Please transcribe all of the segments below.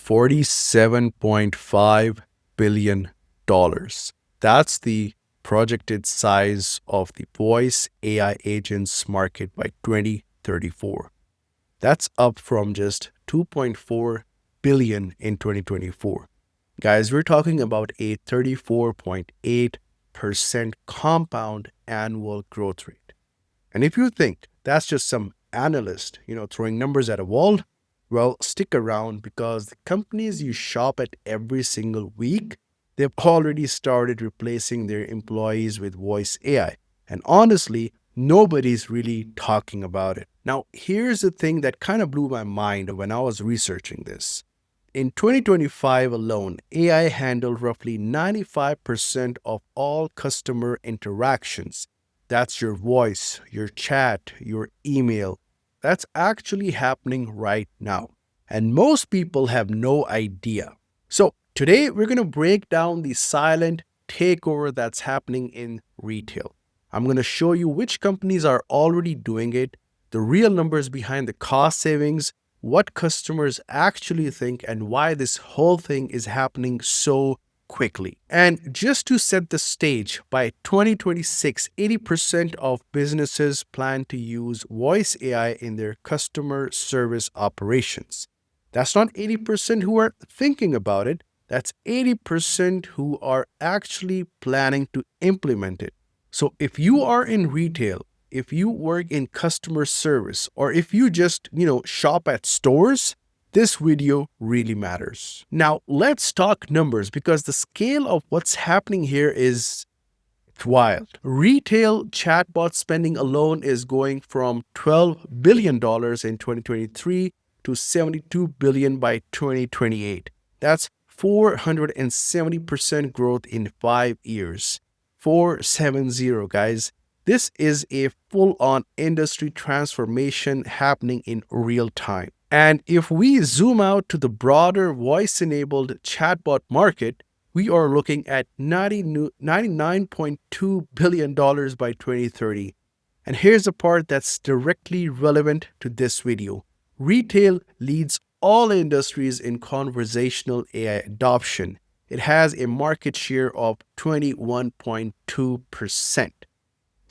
$47.5 billion. That's the projected size of the voice AI agents market by 2034. That's up from just 2.4 billion in 2024. Guys, we're talking about a 34.8% compound annual growth rate. And if you think that's just some analyst, throwing numbers at a wall, well, stick around because the companies you shop at every single week, they've already started replacing their employees with voice AI. And honestly, nobody's really talking about it. Now, here's the thing that kind of blew my mind when I was researching this. In 2025 alone, AI handled roughly 95% of all customer interactions. That's your voice, your chat, your email. That's actually happening right now. And most people have no idea. So, today we're going to break down the silent takeover that's happening in retail. I'm going to show you which companies are already doing it, the real numbers behind the cost savings, what customers actually think, and why this whole thing is happening so quickly. And just to set the stage, by 2026, 80% of businesses plan to use voice AI in their customer service operations. That's not 80% who are thinking about it, that's 80% who are actually planning to implement it. So if you are in retail, if you work in customer service, or if you just, shop at stores, this video really matters. Now, let's talk numbers because the scale of what's happening here is wild. Retail chatbot spending alone is going from $12 billion in 2023 to $72 billion by 2028. That's 470% growth in 5 years. 470, guys. This is a full-on industry transformation happening in real time. And if we zoom out to the broader voice-enabled chatbot market, we are looking at $99.2 billion by 2030. And here's the part that's directly relevant to this video. Retail leads all industries in conversational AI adoption. It has a market share of 21.2%.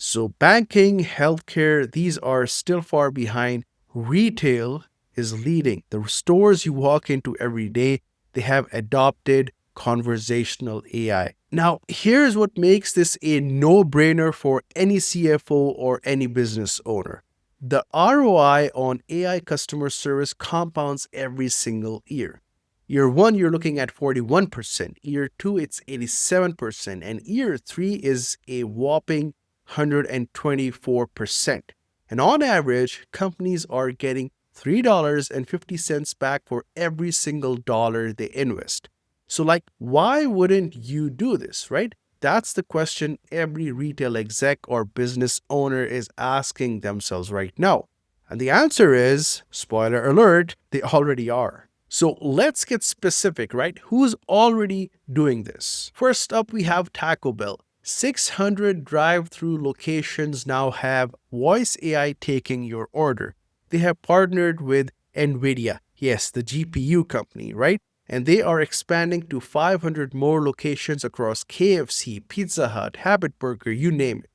So banking, healthcare, these are still far behind. Retail is leading. The stores you walk into every day, they have adopted conversational AI. Now, here's what makes this a no-brainer for any CFO or any business owner. The ROI on AI customer service compounds every single year. Year 1, you're looking at 41%. Year 2, it's 87%. And year 3 is a whopping 124%. And on average, companies are getting $3.50 back for every single dollar they invest. So why wouldn't you do this, right? That's the question every retail exec or business owner is asking themselves right now. And the answer is, spoiler alert, they already are. So let's get specific, right? Who's already doing this? First up, we have Taco Bell. 600 drive-through locations now have voice AI taking your order. They have partnered with NVIDIA, yes, the GPU company, right? And they are expanding to 500 more locations across KFC, Pizza Hut, Habit Burger, you name it.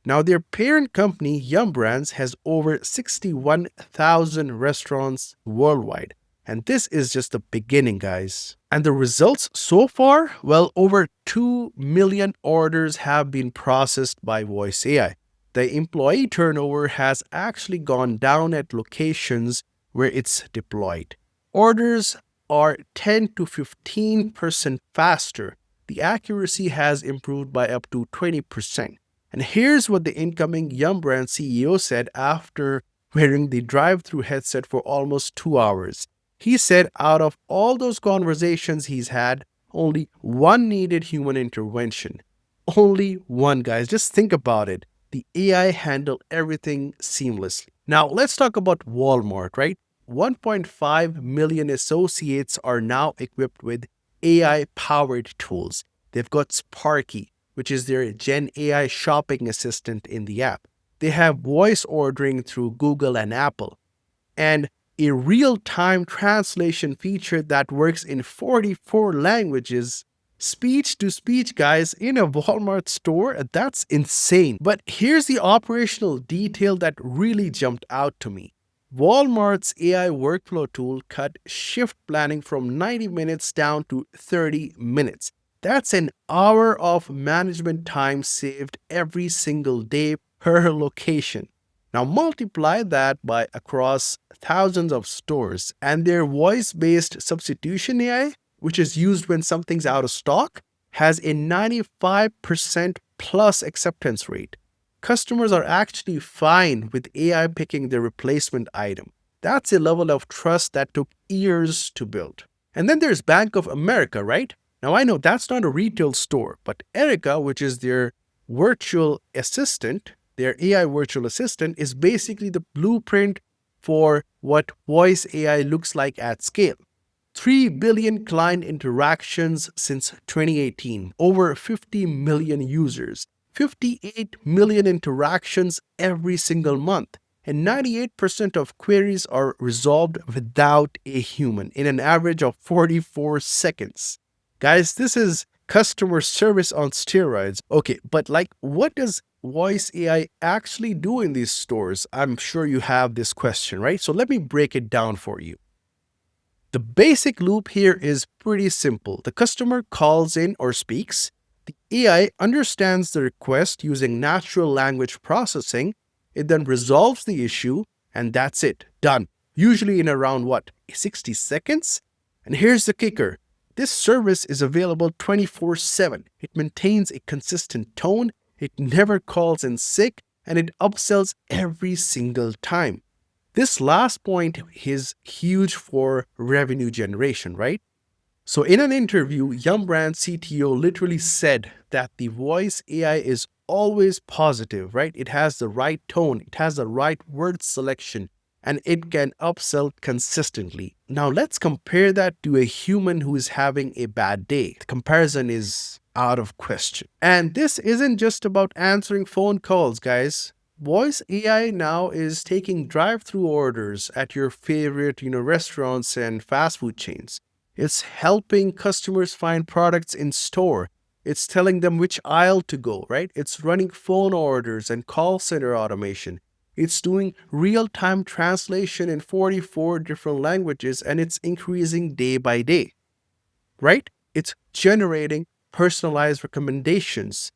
Now, their parent company, Yum Brands, has over 61,000 restaurants worldwide. And this is just the beginning, guys. And the results so far? Well, over 2 million orders have been processed by voice AI. The employee turnover has actually gone down at locations where it's deployed. Orders are 10 to 15% faster. The accuracy has improved by up to 20%. And here's what the incoming Yum Brand CEO said after wearing the drive-through headset for almost 2 hours. He said out of all those conversations he's had, only one needed human intervention. Only one, guys. Just think about it. The AI handled everything seamlessly. Now, let's talk about Walmart, right? 1.5 million associates are now equipped with AI-powered tools. They've got Sparky, which is their Gen AI shopping assistant in the app. They have voice ordering through Google and Apple. And a real-time translation feature that works in 44 languages. Speech to speech, guys, in a Walmart store, that's insane. But here's the operational detail that really jumped out to me. Walmart's AI workflow tool cut shift planning from 90 minutes down to 30 minutes. That's an hour of management time saved every single day per location. Now multiply that by across thousands of stores, and their voice-based substitution AI, which is used when something's out of stock, has a 95% plus acceptance rate. Customers are actually fine with AI picking the replacement item. That's a level of trust that took years to build. And then there's Bank of America, right? Now I know that's not a retail store, but Erica, which is their virtual assistant, their AI virtual assistant, is basically the blueprint for what voice AI looks like at scale. 3 billion client interactions since 2018, over 50 million users, 58 million interactions every single month, and 98% of queries are resolved without a human in an average of 44 seconds. Guys, this is customer service on steroids. Okay, but what does voice AI actually do in these stores? I'm sure you have this question, right? So let me break it down for you. The basic loop here is pretty simple. The customer calls in or speaks. The AI understands the request using natural language processing. It then resolves the issue, and that's it. Done. Usually in around 60 seconds? And here's the kicker. This service is available 24/7. It maintains a consistent tone, it never calls in sick, and it upsells every single time. This last point is huge for revenue generation, right? So in an interview, Yum Brand CTO literally said that the voice AI is always positive, right? It has the right tone, it has the right word selection, and it can upsell consistently. Now let's compare that to a human who is having a bad day. The comparison is out of question. And this isn't just about answering phone calls, guys. Voice AI now is taking drive-through orders at your favorite, restaurants and fast food chains. It's helping customers find products in store. It's telling them which aisle to go, right? It's running phone orders and call center automation. It's doing real-time translation in 44 different languages, and it's increasing day by day, right? It's generating personalized recommendations,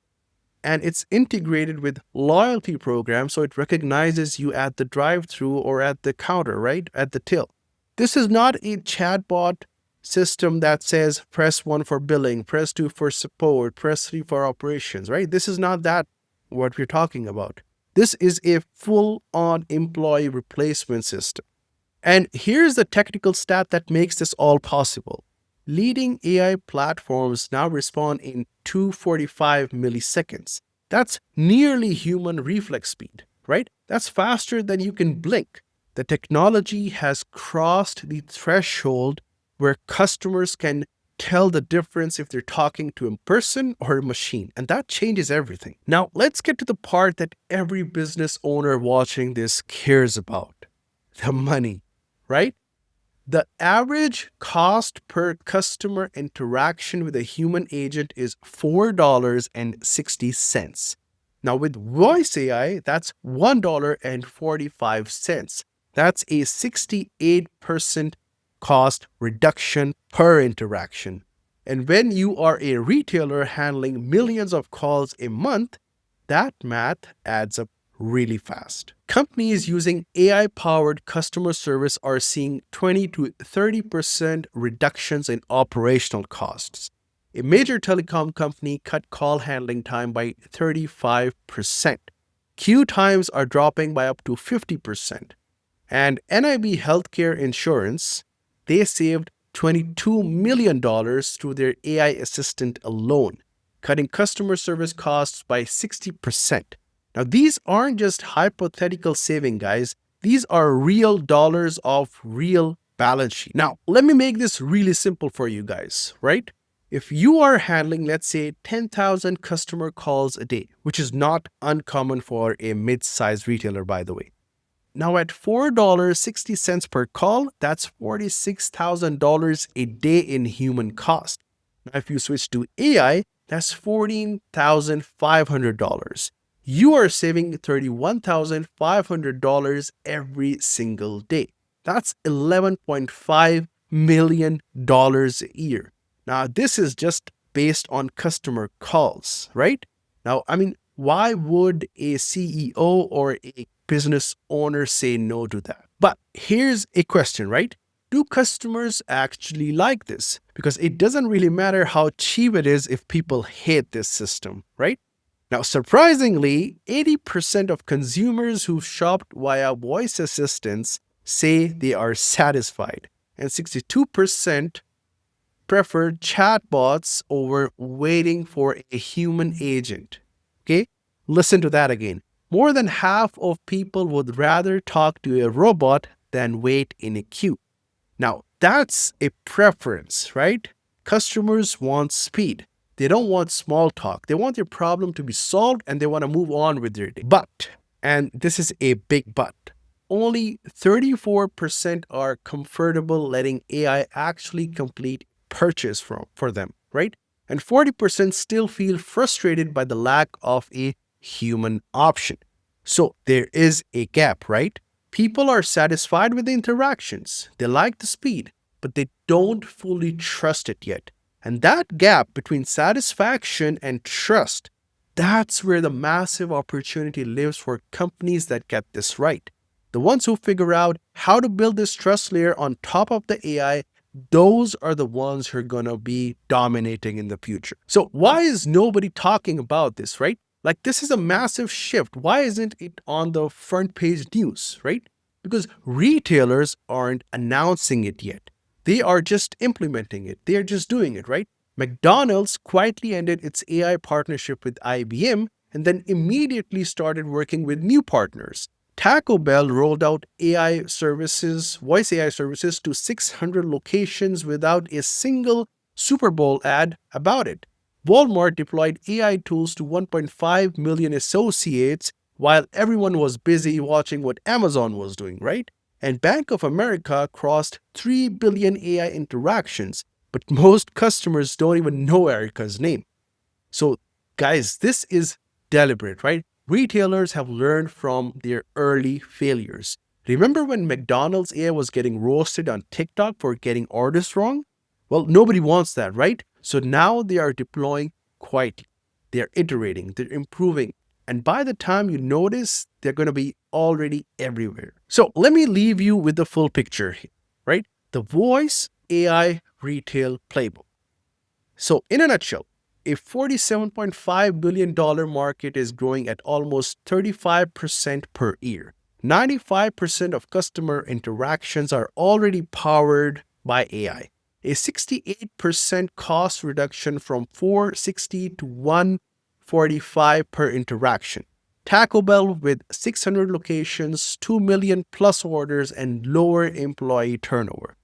and it's integrated with loyalty programs, so it recognizes you at the drive-through or at the counter, right? At the till. This is not a chatbot system that says press 1 for billing, press 2 for support, press 3 for operations, right? This is not that what we're talking about. This is a full-on employee replacement system. And here's the technical stat that makes this all possible. Leading AI platforms now respond in 245 milliseconds. That's nearly human reflex speed, right? That's faster than you can blink. The technology has crossed the threshold where customers can tell the difference if they're talking to a person or a machine, and that changes everything. Now, let's get to the part that every business owner watching this cares about: the money, right? The average cost per customer interaction with a human agent is $4.60. Now, with voice AI, that's $1.45. That's a 68% cost reduction per interaction. And when you are a retailer handling millions of calls a month, that math adds up really fast. Companies using AI-powered customer service are seeing 20 to 30% reductions in operational costs. A major telecom company cut call handling time by 35%. Queue times are dropping by up to 50%. And NIB Healthcare Insurance, they saved $22 million through their AI assistant alone, cutting customer service costs by 60%. Now, these aren't just hypothetical saving, guys. These are real dollars of real balance sheet. Now, let me make this really simple for you guys, right? If you are handling, let's say, 10,000 customer calls a day, which is not uncommon for a mid-sized retailer, by the way, Now, at $4.60 per call, that's $46,000 a day in human cost. Now, if you switch to AI, that's $14,500. You are saving $31,500 every single day. That's $11.5 million a year. Now, this is just based on customer calls, right? Now, I mean, why would a CEO or a business owner say no to that? But here's a question, right? Do customers actually like this? Because it doesn't really matter how cheap it is if people hate this system, right? Now, surprisingly, 80% of consumers who shopped via voice assistants say they are satisfied, and 62% prefer chatbots over waiting for a human agent. Okay? Listen to that again. More than half of people would rather talk to a robot than wait in a queue. Now, that's a preference, right? Customers want speed. They don't want small talk. They want their problem to be solved and they want to move on with their day. But, and this is a big but, only 34% are comfortable letting AI actually complete purchase for them, right? And 40% still feel frustrated by the lack of a human option. So there is a gap, right? People are satisfied with the interactions. They like the speed, but they don't fully trust it yet. And that gap between satisfaction and trust, that's where the massive opportunity lives for companies that get this right. The ones who figure out how to build this trust layer on top of the AI, those are the ones who are going to be dominating in the future. So why is nobody talking about this, right? Like, this is a massive shift. Why isn't it on the front page news, right? Because retailers aren't announcing it yet. They are just implementing it. They are just doing it, right? McDonald's quietly ended its AI partnership with IBM and then immediately started working with new partners. Taco Bell rolled out AI services, voice AI services to 600 locations without a single Super Bowl ad about it. Walmart deployed AI tools to 1.5 million associates while everyone was busy watching what Amazon was doing, right? And Bank of America crossed 3 billion AI interactions, but most customers don't even know Erica's name. So, guys, this is deliberate, right? Retailers have learned from their early failures. Remember when McDonald's AI was getting roasted on TikTok for getting orders wrong? Well, nobody wants that, right? So now they are deploying quietly. They're iterating, they're improving. And by the time you notice, they're going to be already everywhere. So let me leave you with the full picture here, right? The voice AI retail playbook. So, in a nutshell, a $47.5 billion market is growing at almost 35% per year. 95% of customer interactions are already powered by AI. A 68% cost reduction from 460 to 145 per interaction. Taco Bell with 600 locations, 2 million plus orders, and lower employee turnover.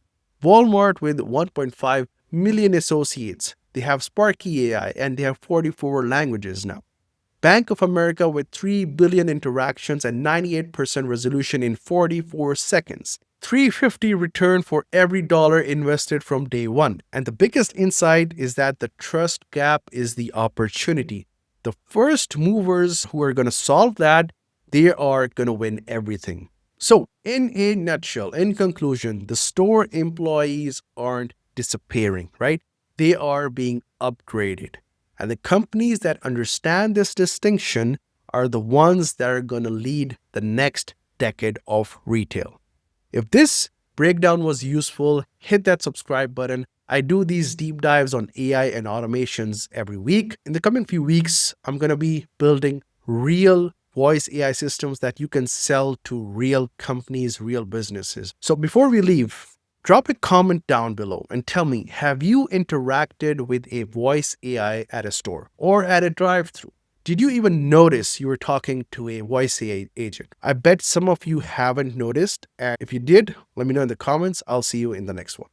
Walmart with 1.5 million associates. They have Sparky AI and they have 44 languages now. Bank of America with 3 billion interactions and 98% resolution in 44 seconds. 350 return for every dollar invested from day one. And the biggest insight is that the trust gap is the opportunity. The first movers who are going to solve that, they are going to win everything. So, in a nutshell, in conclusion, the store employees aren't disappearing, right? They are being upgraded. And the companies that understand this distinction are the ones that are going to lead the next decade of retail. If this breakdown was useful, hit that subscribe button. I do these deep dives on AI and automations every week. In the coming few weeks, I'm going to be building real voice AI systems that you can sell to real companies, real businesses. So before we leave, drop a comment down below and tell me, have you interacted with a voice AI at a store or at a drive-thru? Did you even notice you were talking to a voice AI agent? I bet some of you haven't noticed. And if you did, let me know in the comments. I'll see you in the next one.